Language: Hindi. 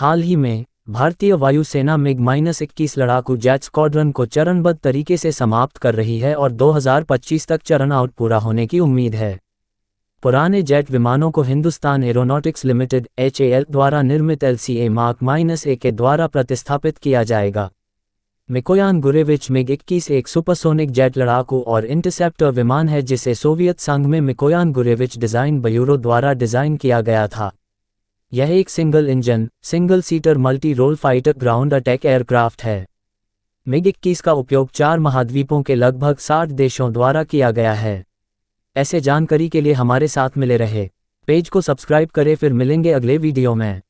हाल ही में भारतीय वायुसेना मिग-21 लड़ाकू जेट स्क्वाड्रन को चरणबद्ध तरीके से समाप्त कर रही है और 2025 तक चरण आउट पूरा होने की उम्मीद है। पुराने जेट विमानों को हिंदुस्तान एरोनॉटिक्स लिमिटेड (HAL) द्वारा निर्मित LCA Mark-A के द्वारा प्रतिस्थापित किया जाएगा। मिकोयान गुरेविच मिग-21 एक सुपरसोनिक जेट लड़ाकू और इंटरसेप्टर विमान है जिसे सोवियत संघ में मिकोयान गुरेविच डिज़ाइन ब्यूरो द्वारा डिज़ाइन किया गया था। यह एक single engine, single seater multi role fighter ground attack aircraft है। मिग-21 का उपयोग 4 महाद्वीपों के लगभग 60 देशों द्वारा किया गया है। ऐसे जानकारी के लिए हमारे साथ मिले रहे। पेज को सब्सक्राइब करें, फिर मिलेंगे अगले वीडियो में।